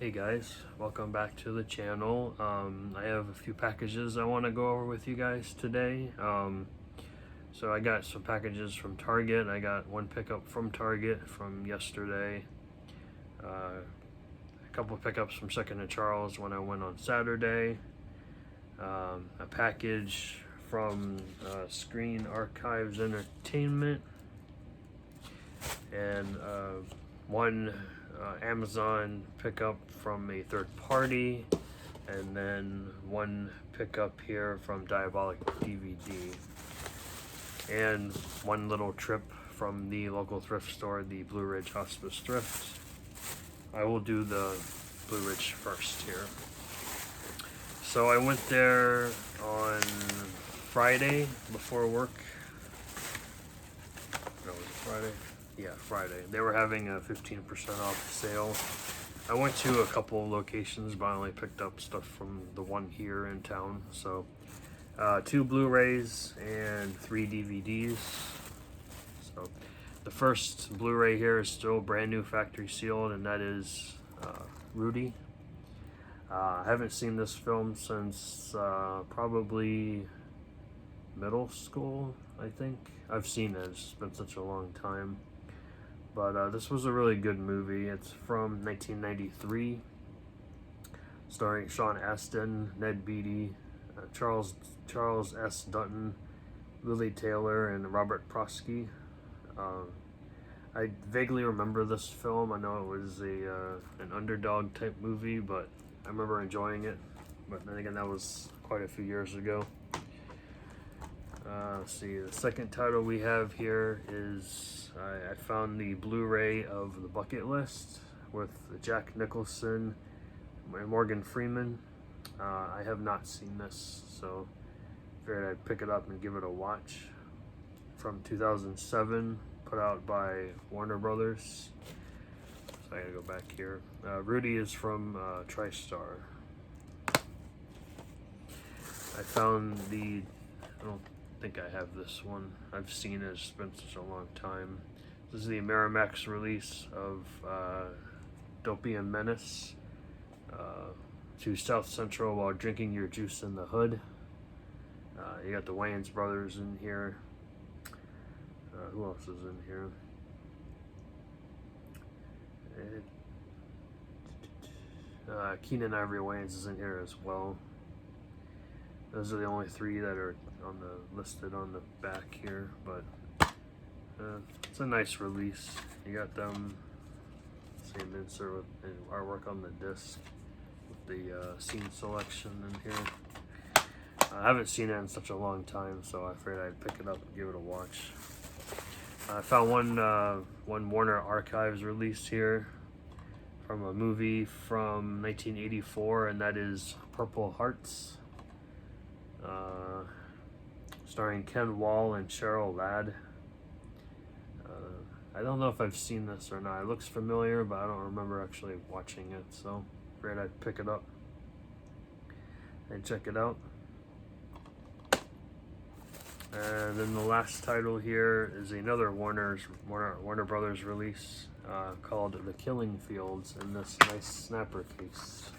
Hey guys, welcome back to the channel. I have a few packages I want to go over with you guys today. So I got some packages from Target. I got one pickup from Target from yesterday. A couple of pickups from Second and Charles when I went on Saturday. A package from Screen Archives Entertainment. And one Amazon pickup from a third party, and then one pickup here from DiabolikDVD, and one little trip from the local thrift store, the Blue Ridge Hospice Thrift. I will do the Blue Ridge first here. So I went there on Friday before work. No, was it Friday? Yeah, Friday. They were having a 15% off sale. I went to a couple locations, but I only picked up stuff from the one here in town. So 2 Blu-rays and 3 DVDs. So the first Blu-ray here is still brand new factory sealed, and that is Rudy. I haven't seen this film since probably middle school, I think. I've seen it, it's been such a long time. But this was a really good movie. It's from 1993, starring Sean Astin, Ned Beatty, Charles S. Dutton, Lily Taylor, and Robert Prosky. I vaguely remember this film. I know it was an underdog type movie, but I remember enjoying it. But then again, that was quite a few years ago. Let's see, the second title we have here is, I found the Blu-ray of The Bucket List with Jack Nicholson and Morgan Freeman. I have not seen this, so I figured I'd pick it up and give it a watch. From 2007, put out by Warner Brothers. So I gotta go back here. Rudy is from TriStar. I found the, I don't think I have this one. I've seen it, it's been such a long time. This is the Miramax release of Dopey and Menace to South Central while drinking your juice in the hood. You got the Wayans brothers in here. Who else is in here? Keenan Ivory Wayans is in here as well. Those are the only 3 that are on the listed on the back here, but it's a nice release. You got them same insert with artwork on the disc with the scene selection in here. I haven't seen it in such a long time, so I figured I'd pick it up and give it a watch. I found one Warner Archives release here from a movie from 1984, and that is Purple Hearts. Starring Ken Wall and Cheryl Ladd. I don't know if I've seen this or not. It looks familiar, but I don't remember actually watching it, so I figured I'd pick it up and check it out. And then the last title here is another Warner Brothers release called The Killing Fields in this nice snapper case.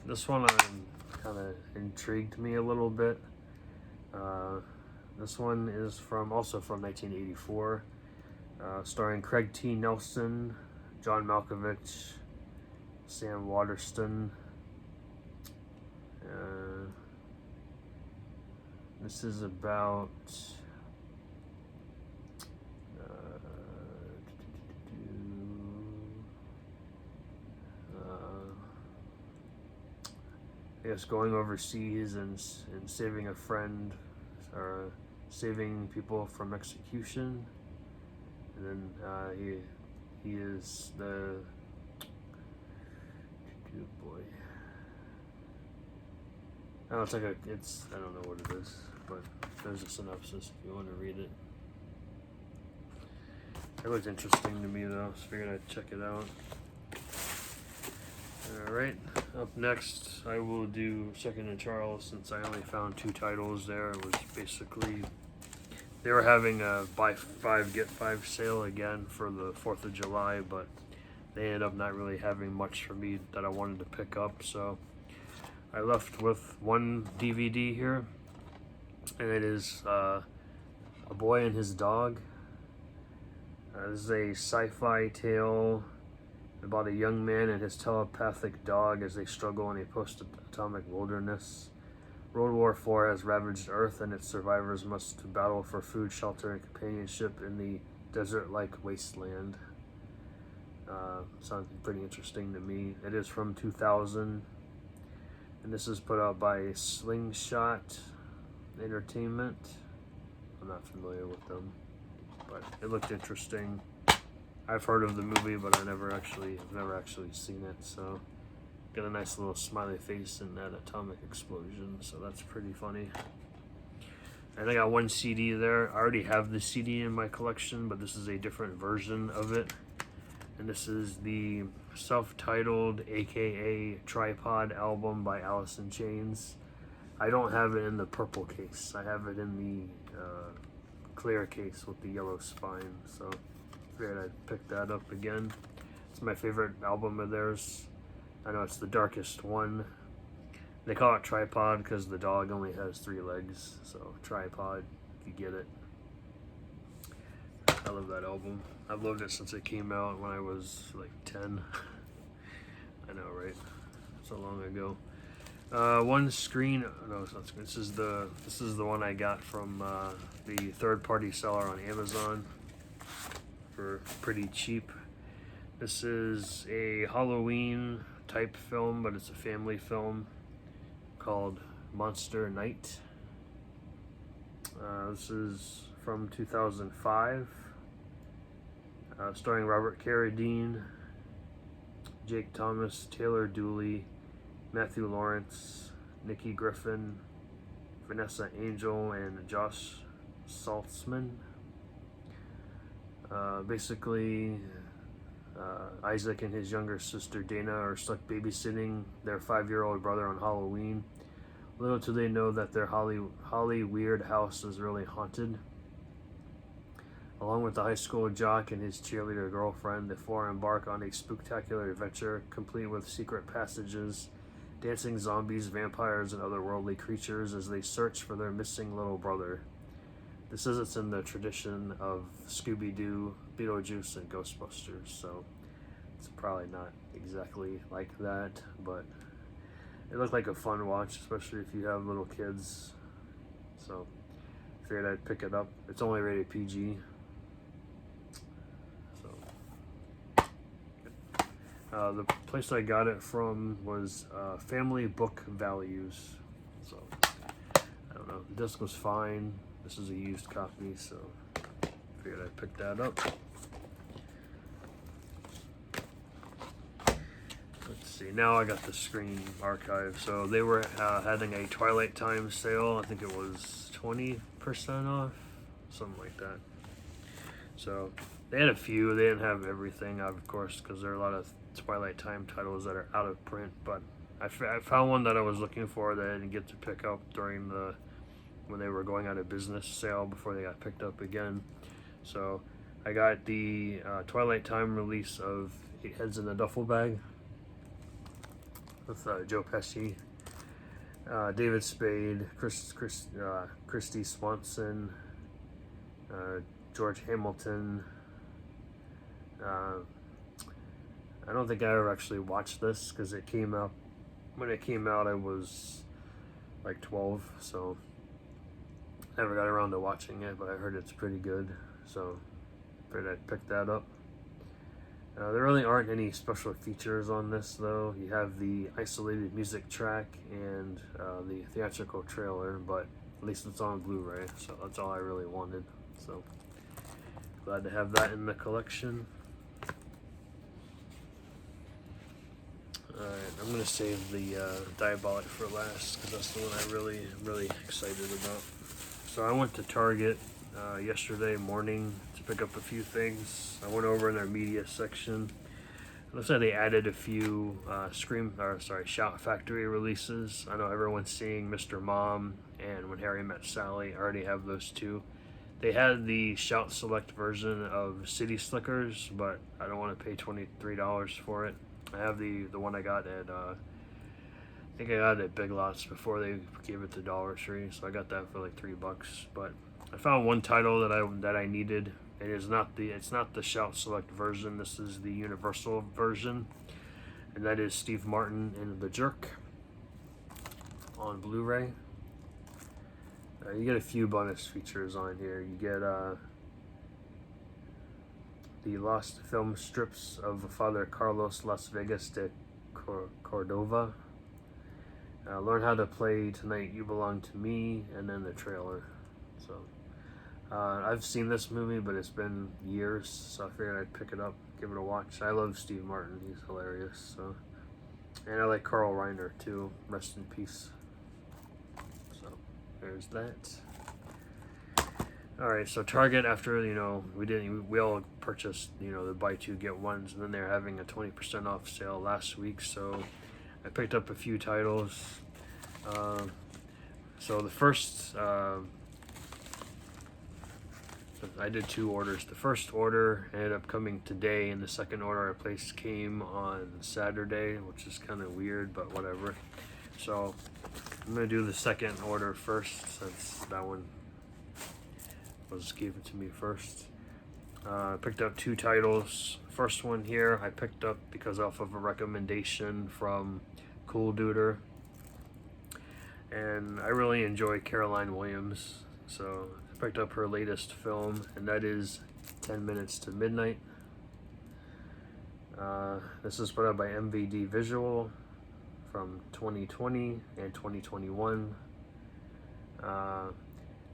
This one kind of intrigued me a little bit. This one is also from 1984, starring Craig T. Nelson, John Malkovich, Sam Waterston. This is about I guess going overseas and saving a friend, or saving people from execution, and then he is the boy. Oh, it's like I don't know what it is, but there's a synopsis if you want to read it. It looked interesting to me though, so I figured I'd check it out. Alright, up next I will do Second and Charles, since I only found 2 titles there. It was basically They were having a buy 5 get 5 sale again for the 4th of July, but they ended up not really having much for me that I wanted to pick up, so I left with one DVD here, and it is A Boy and His Dog. This is a sci-fi tale about a young man and his telepathic dog as they struggle in a post-atomic wilderness. World War IV has ravaged Earth, and its survivors must battle for food, shelter, and companionship in the desert-like wasteland. Sounds pretty interesting to me. It is from 2000, and this is put out by Slingshot Entertainment. I'm not familiar with them, but it looked interesting. I've heard of the movie, but I've never actually seen it. So, got a nice little smiley face in that atomic explosion, so that's pretty funny. And I got one CD there. I already have the CD in my collection, but this is a different version of it. And this is the self-titled, aka Tripod album by Alice in Chains. I don't have it in the purple case. I have it in the clear case with the yellow spine. So I figured I'd pick that up again. It's my favorite album of theirs. I know it's the darkest one. They call it Tripod because the dog only has 3 legs. So Tripod, if you get it. I love that album. I've loved it since it came out when I was like 10. I know, right? So long ago. One screen. No, it's not screen. This is the one I got from the third-party seller on Amazon for pretty cheap. This is a Halloween type film, but it's a family film called Monster Night. This is from 2005. Starring Robert Carradine, Jake Thomas, Taylor Dooley, Matthew Lawrence, Nikki Griffin, Vanessa Angel, and Josh Saltzman. Basically, Isaac and his younger sister Dana are stuck babysitting their 5-year-old brother on Halloween. Little do they know that their Holly Weird house is really haunted. Along with the high school jock and his cheerleader girlfriend, the four embark on a spectacular adventure complete with secret passages, dancing zombies, vampires, and otherworldly creatures as they search for their missing little brother. This isn't in the tradition of Scooby-Doo, Beetlejuice, and Ghostbusters, so it's probably not exactly like that, but it looked like a fun watch, especially if you have little kids. So I figured I'd pick it up. It's only rated PG. The place I got it from was Family Book Values. So, I don't know. The disc was fine. This is a used copy, so I figured I'd pick that up. Let's see. Now I got the Screen Archive. So they were having a Twilight Time sale. I think it was 20% off, something like that. So they had a few. They didn't have everything, of course, because there are a lot of Twilight Time titles that are out of print, but I found one that I was looking for that I didn't get to pick up during when they were going out of business sale before they got picked up again. So I got the Twilight Time release of 8 Heads in a Duffel Bag with Joe Pesci, David Spade, Christy Swanson, George Hamilton. I don't think I ever actually watched this because it came out, when it came out I was like 12, so never got around to watching it, but I heard it's pretty good, so I figured I'd pick that up. There really aren't any special features on this though. You have the isolated music track and the theatrical trailer, but at least it's on Blu-ray, so that's all I really wanted. So glad to have that in the collection. Alright, I'm going to save the Diabolik for last because that's the one I'm really excited about. So I went to Target yesterday morning to pick up a few things. I went over in their media section. It looks like they added a few Shout Factory releases. I know everyone's seeing Mr. Mom and When Harry Met Sally. I already have those two. They had the Shout Select version of City Slickers, but I don't want to pay $23 for it. I have the one I got at I think I got it at Big Lots before they gave it to Dollar Tree, so I got that for like $3. But I found one title that I needed. It's not the Shout Select version. This is the Universal version, and that is Steve Martin and The Jerk on Blu-ray. You get a few bonus features on here. You get the lost film strips of Father Carlos Las Vegas de Cordova. Learn how to play Tonight You Belong to Me, and then the trailer. So I've seen this movie, but it's been years, so I figured I'd pick it up, give it a watch. I love Steve Martin; he's hilarious. So, and I like Carl Reiner too. Rest in peace. So there's that. All right, so Target, after we all purchased the buy two get ones, and then they're having a 20% off sale last week. So I picked up a few titles. So the first, I did 2 orders. The first order ended up coming today, and the second order I placed came on Saturday, which is kind of weird, but whatever. So I'm gonna do the second order first, since that one was given to me first. I picked up 2 titles. First one here I picked up because off of a recommendation from Cool Duder, and I really enjoy Caroline Williams, so I picked up her latest film, and that is 10 Minutes to Midnight. This is put out by MVD Visual from 2020 and 2021.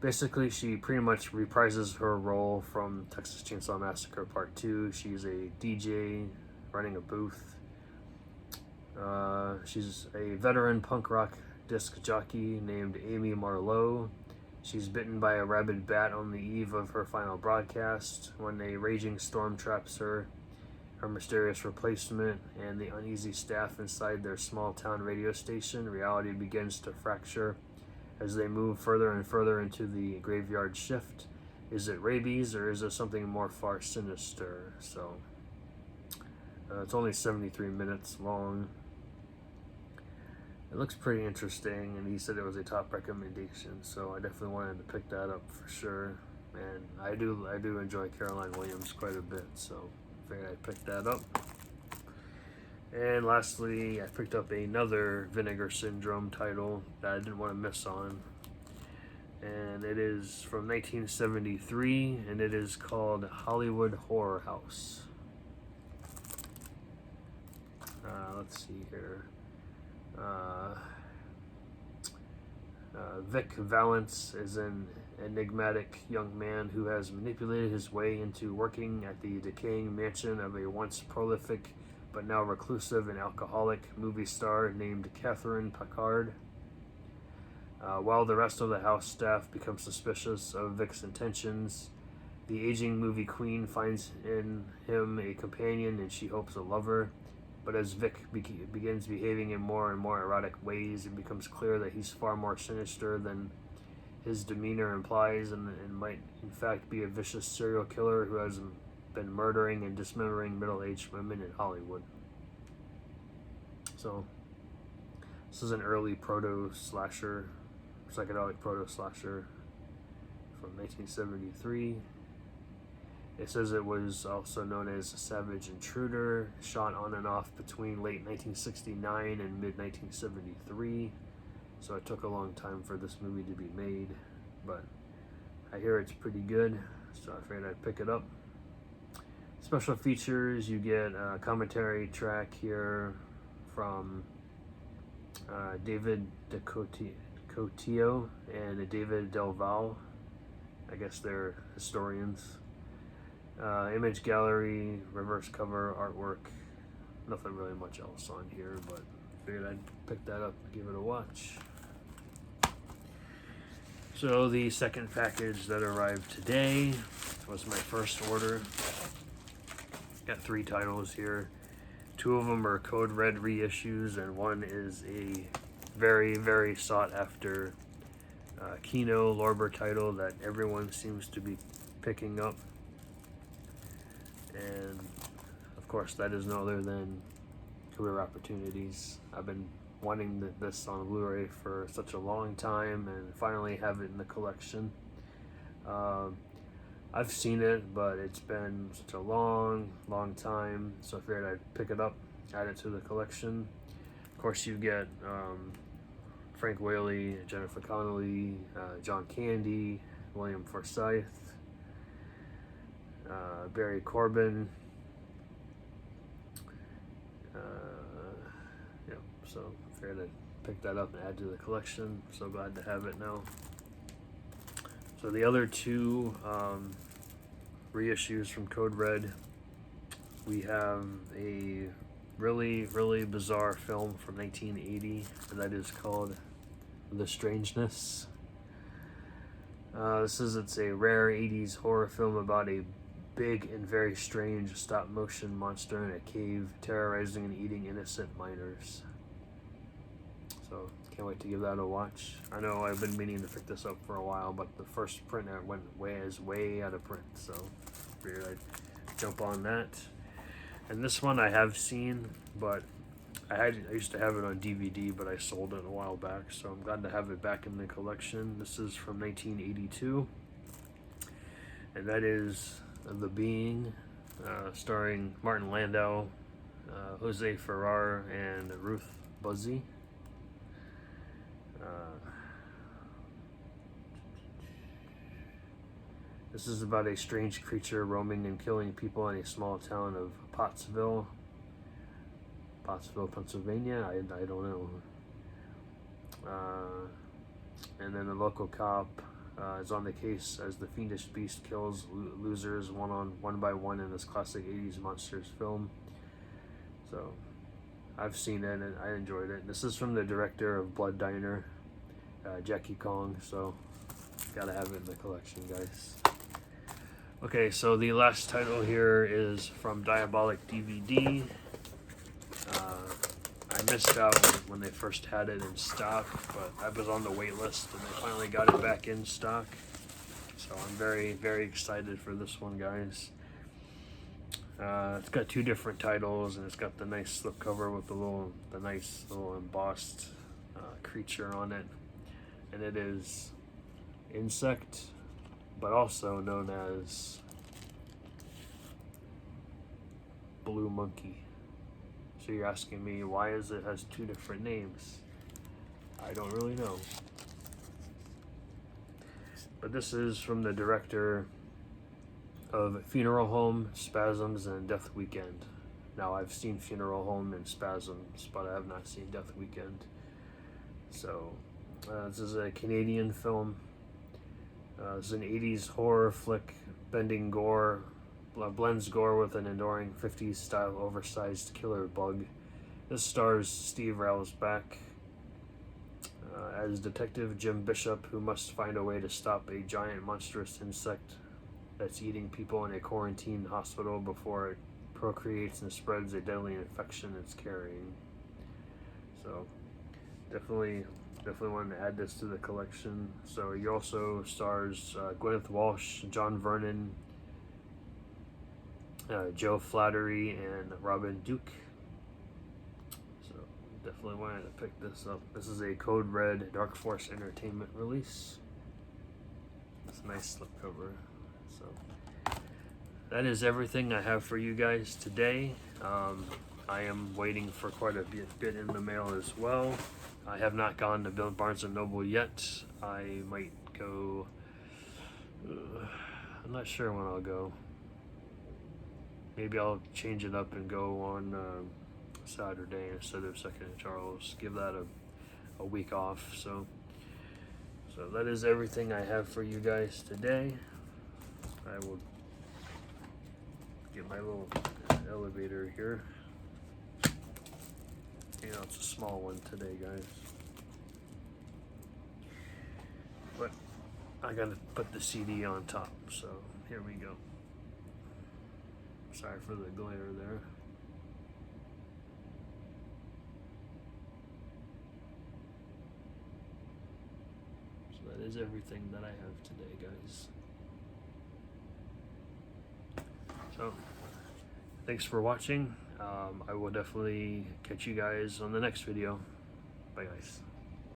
Basically, she pretty much reprises her role from Texas Chainsaw Massacre Part 2. She's a DJ running a booth. She's a veteran punk rock disc jockey named Amy Marlowe. She's bitten by a rabid bat on the eve of her final broadcast. When a raging storm traps her mysterious replacement, and the uneasy staff inside their small town radio station, reality begins to fracture as they move further and further into the graveyard shift. Is it rabies, or is it something more far sinister? So it's only 73 minutes long. It looks pretty interesting, and he said it was a top recommendation, so I definitely wanted to pick that up for sure. And I do enjoy Caroline Williams quite a bit, so I figured I'd pick that up. And lastly, I picked up another Vinegar Syndrome title that I didn't want to miss on. And it is from 1973, and it is called Hollywood Horror House. Let's see here. Vic Valance is an enigmatic young man who has manipulated his way into working at the decaying mansion of a once prolific but now reclusive and alcoholic movie star named Catherine Packard. While the rest of the house staff becomes suspicious of Vic's intentions, the aging movie queen finds in him a companion, and she hopes a lover. But as Vic begins behaving in more and more erotic ways, it becomes clear that he's far more sinister than his demeanor implies, and might in fact be a vicious serial killer who has been murdering and dismembering middle-aged women in Hollywood. So this is an early proto-slasher, psychedelic proto-slasher from 1973. It says it was also known as a Savage Intruder, shot on and off between late 1969 and mid-1973. So it took a long time for this movie to be made, but I hear it's pretty good, so I figured I'd pick it up. Special features, you get a commentary track here from David DeCotillo and David Del Val. I guess they're historians. Image gallery, reverse cover, artwork. Nothing really much else on here, but figured I'd pick that up and give it a watch. So the second package that arrived today was my first order. Got 3 titles here. 2 of them are Code Red reissues, and one is a very, very sought after Kino Lorber title that everyone seems to be picking up. And of course, that is no other than Career Opportunities. I've been wanting this on Blu-ray for such a long time, and finally have it in the collection. I've seen it, but it's been such a long time, so I figured I'd pick it up, add it to the collection. Of course, you get Frank Whaley, Jennifer Connelly, John Candy, William Forsythe, Barry Corbin. Yeah, so I figured I'd pick that up and add to the collection. So glad to have it now. So the other two reissues from Code Red, we have a really bizarre film from 1980, and that is called The Strangeness. It's a rare 80s horror film about a big and very strange stop-motion monster in a cave terrorizing and eating innocent miners. So can't wait to give that a watch. I know I've been meaning to pick this up for a while, but the first print went way out of print, so figured I'd jump on that. And this one I have seen, but I used to have it on DVD, but I sold it a while back, so I'm glad to have it back in the collection. This is from 1982, and that is The Being, starring Martin Landau, Jose Ferrer, and Ruth Buzzi. This is about a strange creature roaming and killing people in a small town of Pottsville, Pennsylvania. I don't know. And then the local cop is on the case as the fiendish beast kills losers one by one in this classic 80s monsters film. So I've seen it and I enjoyed it. This is from the director of Blood Diner, Jackie Kong, so gotta have it in the collection, guys. Okay, so the last title here is from DiabolikDVD. I missed out when they first had it in stock, but I was on the wait list and they finally got it back in stock. So I'm very excited for this one, guys. It's got two different titles, and it's got the nice slipcover with the nice little embossed creature on it, and it is Insect, but also known as Blue Monkey. So you're asking me, why is it has two different names? I don't really know. But this is from the director of Funeral Home, Spasms, and Death Weekend. Now, I've seen Funeral Home and Spasms, but I have not seen Death Weekend. So this is a Canadian film. It's an 80s horror flick, blends gore with an enduring 50s style oversized killer bug. This stars Steve Railsback as Detective Jim Bishop, who must find a way to stop a giant monstrous insect that's eating people in a quarantine hospital before it procreates and spreads a deadly infection it's carrying. So definitely wanted to add this to the collection. So he also stars Gwyneth Walsh, John Vernon, Joe Flattery, and Robin Duke. So definitely wanted to pick this up. This is a Code Red Dark Force Entertainment release. It's a nice slipcover. So that is everything I have for you guys today. I am waiting for quite a bit in the mail as well. I have not gone to Barnes & Noble yet. I might go, I'm not sure when I'll go. Maybe I'll change it up and go on Saturday instead of 2nd and Charles. Give that a week off. So that is everything I have for you guys today. I will get my little elevator here. You know, it's a small one today, guys. But I gotta put the CD on top, so here we go. Sorry for the glare there. So that that is everything that I have today, guys. So, thanks for watching. I will definitely catch you guys on the next video. Bye, guys.